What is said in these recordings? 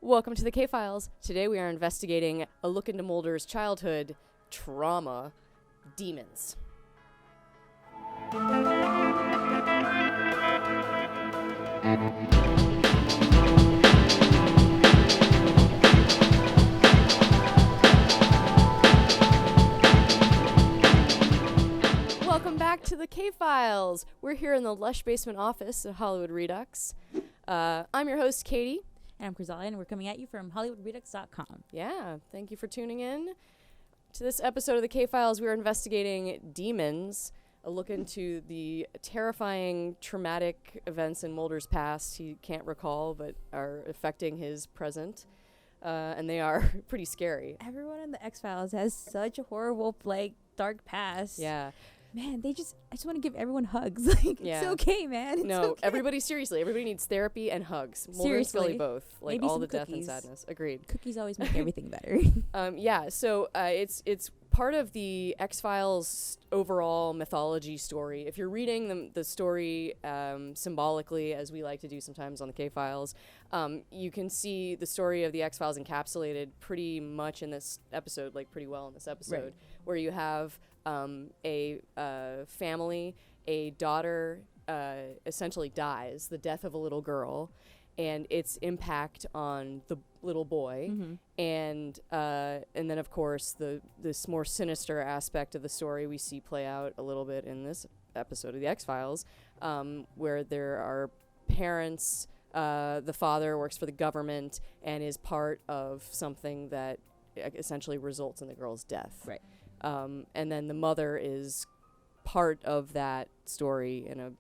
Welcome to the K-Files. Today we are investigating a look into Mulder's childhood trauma, demons. Welcome back to the K-Files. We're here in the lush basement office of Hollywood Redux. I'm your host, Katie. And I'm Crisalia, and we're coming at you from HollywoodRedux.com. Yeah, thank you for tuning in. To this episode of the K-Files, we are investigating demons, a look into the terrifying, traumatic events in Mulder's past he can't recall, but are affecting his present. And they are pretty scary. Everyone in the X-Files has such a horrible, dark past. Yeah. Man, I just want to give everyone hugs. It's okay, man. It's okay. Everybody needs therapy and hugs. Mulder and Scully both. Maybe all some the cookies. death and sadness. Agreed. Cookies always make everything better. So it's part of the X-Files overall mythology story. If you're reading the story symbolically, as we like to do sometimes on the K-Files, you can see the story of the X-Files encapsulated pretty much in this episode, pretty well in this episode, right. Where you have a family, a daughter essentially dies, the death of a little girl, and its impact on the little boy, and then of course this more sinister aspect of the story we see play out a little bit in this episode of the X-Files, where there are parents. The father works for the government and is part of something that essentially results in the girl's death. Right. And then the mother is part of that story in a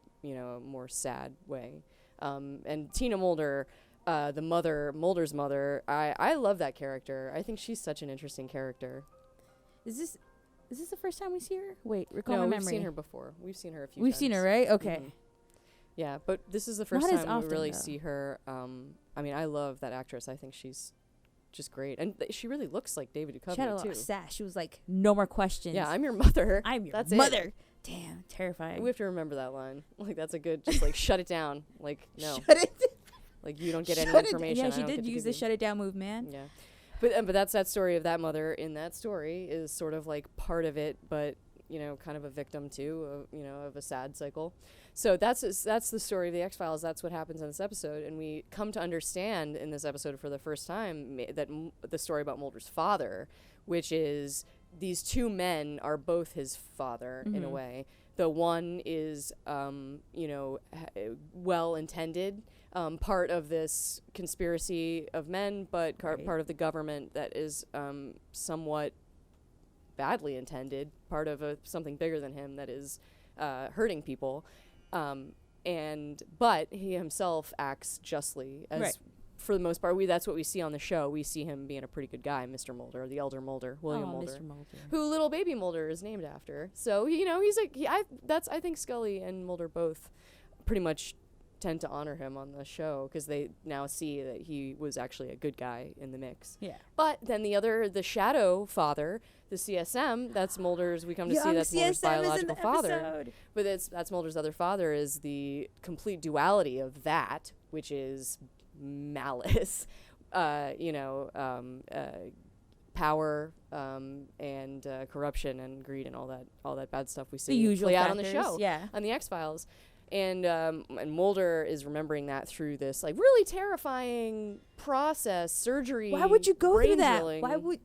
more sad way. And Tina Mulder, Mulder's mother, I love that character. I think she's such an interesting character. Is this the first time we see her? Wait, recall my memory. memory. We've seen her before. We've seen her a few times. We've seen her, right? Okay. Mm-hmm. Yeah, but this is the first Not as time we often, really though. see her. I love that actress. I think she's just great. And she really looks like David Duchovny, She had a lot too. of sass. She was like, no more questions. Yeah, I'm your mother. I'm your That's mother. It. Damn, terrifying. We have to remember that line. That's a good, just shut it down. No. Shut it. You don't get any Shut it- information. Yeah, I she don't did get to use give the you. shut it down move, man. Yeah. But that's that story of that mother in that story is sort of part of it, but kind of a victim too of a sad cycle. So that's the story of the X-Files. That's what happens in this episode, and we come to understand in this episode for the first time that the story about Mulder's father, which is these two men are both his father in a way. The one is well intended, part of this conspiracy of men, but part of the government that is somewhat badly intended, part of something bigger than him that is hurting people, but he himself acts justly, as for the most part. That's what we see on the show. We see him being a pretty good guy, Mr. Mulder, the elder Mulder, William Mulder, Mr. Mulder, who little baby Mulder is named after. So I think Scully and Mulder both pretty much tend to honor him on the show because they now see that he was actually a good guy in the mix. Yeah. But then the shadow father, the CSM, that's Mulder's. We come to see that's Mulder's biological father. But that's Mulder's other father is the complete duality of that, which is malice, power, and corruption and greed and all that bad stuff we see the usual play factors, out on the show, yeah, on the X-Files. And Mulder is remembering that through this really terrifying process, surgery. Why would you go through that? Drilling.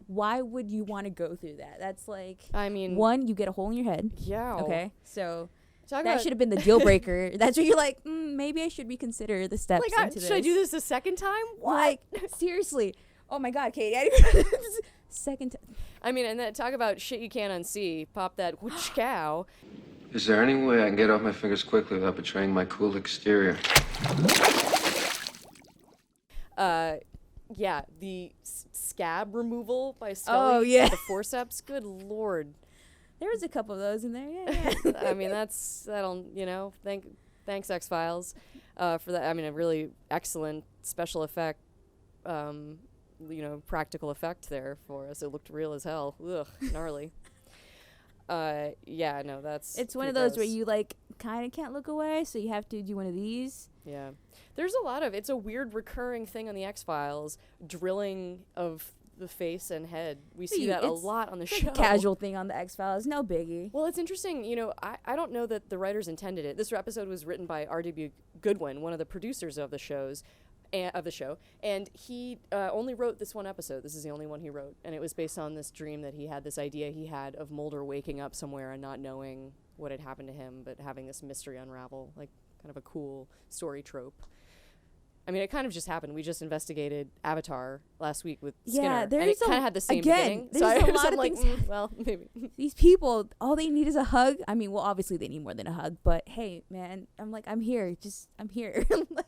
Why would you want to go through that? That's one, you get a hole in your head. Yeah. Okay. So that should have been the deal breaker. That's where you're like, maybe I should reconsider the steps into this. Should I do this a second time? What? Seriously. Oh my God, Katie. Second time. And then talk about shit you can't unsee. Pop that whoosh cow. Is there any way I can get off my fingers quickly without betraying my cool exterior? The scab removal by Scully. Oh, yeah. The forceps. Good Lord. There was a couple of those in there, yeah. Thanks X-Files for that. A really excellent special effect, practical effect there for us. It looked real as hell. Ugh, gnarly. It's one of those where you kind of can't look away, so you have to do one of these. Yeah. There's a lot of, it's a weird recurring thing on the X-Files, drilling of the face and head. We see that a lot on the show. Casual thing on the X-Files, no biggie. Well, it's interesting, you know, I don't know that the writers intended it. This episode was written by R.W. Goodwin, one of the producers of the show, and he only wrote this one episode. This is the only one he wrote, and it was based on this dream that he had, this idea he had of Mulder waking up somewhere and not knowing what had happened to him, but having this mystery unravel, like kind of a cool story trope. I mean, it kind of just happened. We just investigated Avatar last week with Skinner, and it kind of had the same beginning. There's so a lot of like, things. well, maybe. These people, all they need is a hug. I mean, well, obviously they need more than a hug, but hey, man, I'm here. I'm here. Like,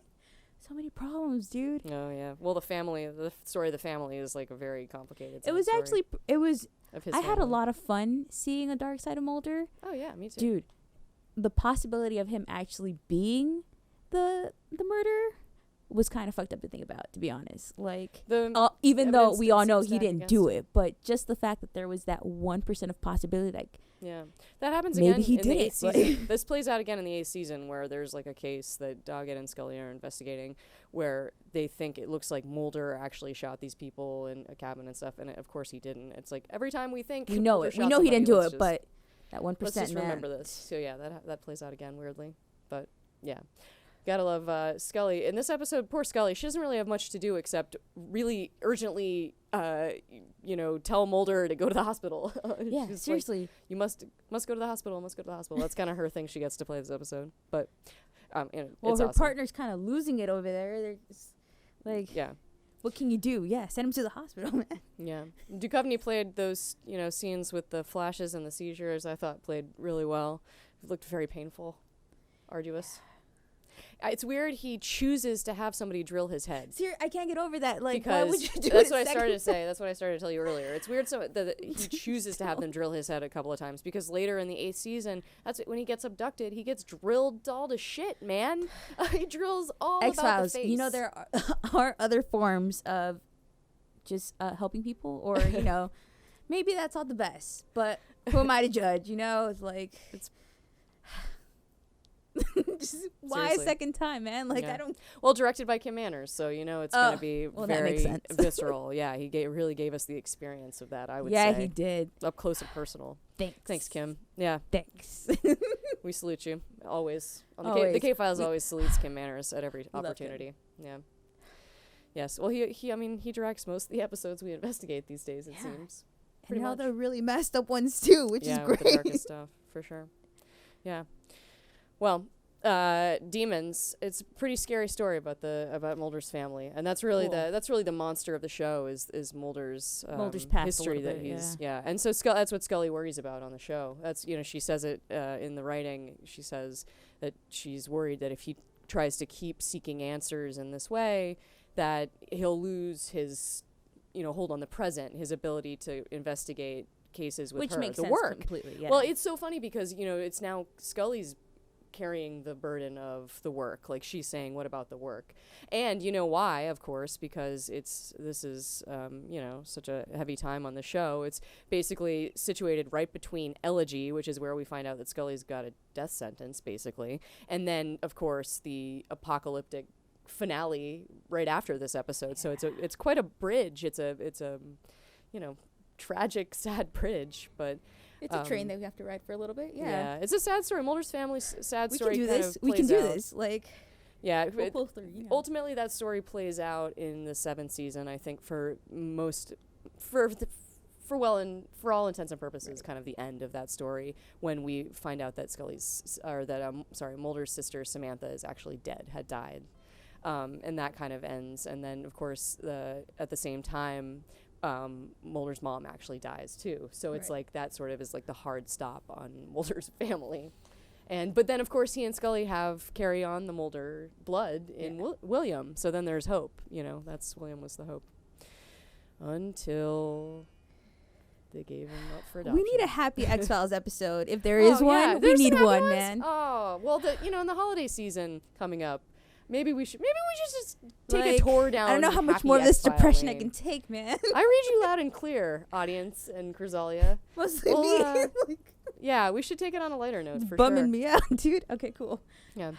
so many problems, dude. Oh, yeah. Well, the story of the family is like a very complicated It was story actually, of his I had a family. lot of fun seeing a dark side of Mulder. Oh, yeah, me too. Dude, the possibility of him actually being the murderer was kind of fucked up to think about, to be honest. Like, even though we all know he didn't do it, but just the fact that there was that 1% of possibility, like, yeah, that happens maybe again he in did the it, 8th season. This plays out again in the 8th season, where there's like a case that Doggett and Scully are investigating, where they think it looks like Mulder actually shot these people in a cabin and stuff, and of course he didn't. It's like every time we think we know Mulder it. shot We know he somebody, didn't do let's it, just- but that 1%, let's just man. remember this. So yeah, that plays out again weirdly, but yeah. Gotta love Scully. In this episode, poor Scully, she doesn't really have much to do except really urgently, tell Mulder to go to the hospital. Yeah, She's seriously. like, you must go to the hospital, must go to the hospital. That's kind of her thing she gets to play this episode. But, well, it's her awesome. partner's kind of losing it over there. They're just, like, Yeah. what can you do? Yeah, send him to the hospital, man. Yeah. Duchovny played those, scenes with the flashes and the seizures, I thought played really well. It looked very painful, arduous. It's weird he chooses to have somebody drill his head. I can't get over that. Like, Because why would you do that's it what I second started to say. That's what I started to tell you earlier. It's weird that he chooses to have them drill his head a couple of times, because later in the 8th season, that's when he gets abducted. He gets drilled all to shit, man. He drills all about the X-Files, face. you know, there are other forms of just helping people, or, maybe that's not the best, but who am I to judge? It's like, it's just why a Seriously. second time, man? Like, Yeah. I don't. Well, directed by Kim Manners, so it's gonna be well, that makes very sense. visceral. Yeah, he really gave us the experience of that. I would Yeah, say. he did. Up close and personal. Thanks. Thanks, Kim. Yeah, Thanks. we salute you always. The Always. K-Files always salutes Kim Manners at every love him. opportunity. Yeah. Yes. Well, he directs most of the episodes we investigate these days. It Yeah. seems. And Pretty all much. the really messed up ones too, which is With the great. darkest stuff for sure. Yeah. Well, demons. It's a pretty scary story about Mulder's family, and that's really the monster of the show is Mulder's Mulder's past a history little that bit, he's and so that's what Scully worries about on the show. That's she says it in the writing. She says that she's worried that if he tries to keep seeking answers in this way, that he'll lose his hold on the present, his ability to investigate cases with Which her, makes the sense work. completely. Yeah. Well, it's so funny because it's now Scully's carrying the burden of the work. Like, she's saying, what about the work? And you know why, of course, because this is such a heavy time on the show. It's basically situated right between Elegy, which is where we find out that Scully's got a death sentence, basically, and then of course the apocalyptic finale right after this episode. So it's quite a bridge. It's a tragic, sad bridge, but it's a train that we have to ride for a little bit. Yeah. yeah, it's a sad story. Mulder's family's sad We story. can do kind this. of We can plays do out. this. Like, Yeah, we'll pull through. ultimately that story plays out in the 7th season. I think for all intents and purposes, kind of the end of that story, when we find out that Mulder's sister Samantha is actually dead, had died, and that kind of ends. And then of course at the same time, Mulder's mom actually dies too. So it's like that sort of is like the hard stop on Mulder's family. But then of course he and Scully carry on the Mulder blood in William. So then there's hope. William was the hope. Until they gave him up for adoption. we need a happy X-Files episode. If there is one, we There's need some happy one, ones? man. Oh, well, in the holiday season coming up, maybe we should just take a Like, tour down. I don't know how much Happy more of this X-File depression I lane. can take, man. I read you loud and clear, audience and Chrysalia. Mostly Well, me. Yeah, we should take it on a lighter note for bumming sure. me out, dude. Okay, cool. Yeah.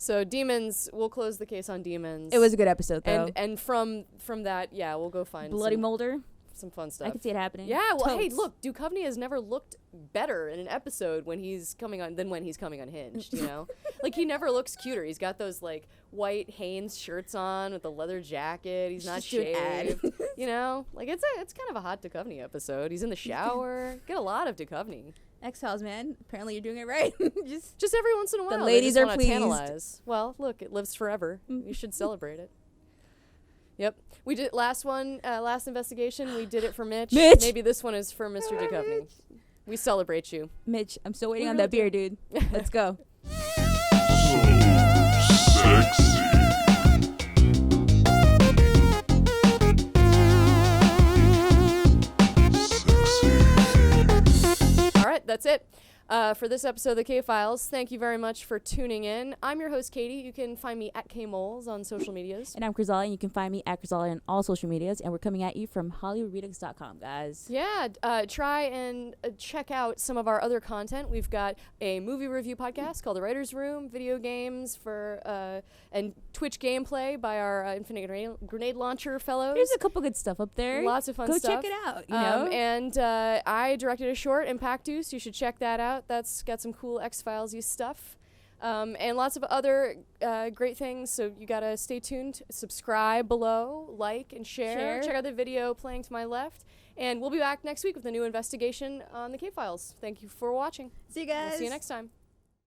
So demons, we'll close the case on demons. It was a good episode, though. And from that, yeah, we'll go find Bloody Mulder. Some fun stuff. I can see it happening. Yeah, well, hey, look, Duchovny has never looked better in an episode when he's coming on Hinged, you know? Like, he never looks cuter. He's got those, like, white Hanes shirts on with a leather jacket. He's not shaved. You know? Like, it's kind of a hot Duchovny episode. He's in the shower. Get a lot of Duchovny. XFiles, man. Apparently you're doing it right. just every once in a while. The ladies are pleased. Tantalize. Well, look, it lives forever. You should celebrate it. Yep. We did last investigation. We did it for Mitch. Maybe this one is for Mr. Duchovny. We celebrate you. Mitch, I'm still waiting on that beer, dude. Let's go. Sexy. All right, that's it. For this episode of the K-Files, thank you very much for tuning in. I'm your host, Katie. You can find me at KMoles on social medias. And I'm Chrysalia, and you can find me at Chrysalia on all social medias. And we're coming at you from HollywoodRedux.com, guys. Yeah, try and check out some of our other content. We've got a movie review podcast called The Writer's Room, video games and Twitch gameplay by our Infinite Grenade Launcher fellows. There's a couple good stuff up there. Lots of fun stuff. Go check it out, you know? And I directed a short, Impactus. You should check that out. That's got some cool X-Files-y stuff. And lots of other great things. So you got to stay tuned. Subscribe below, like, and share. Check out the video playing to my left. And we'll be back next week with a new investigation on the K-Files. Thank you for watching. See you guys. We'll see you next time.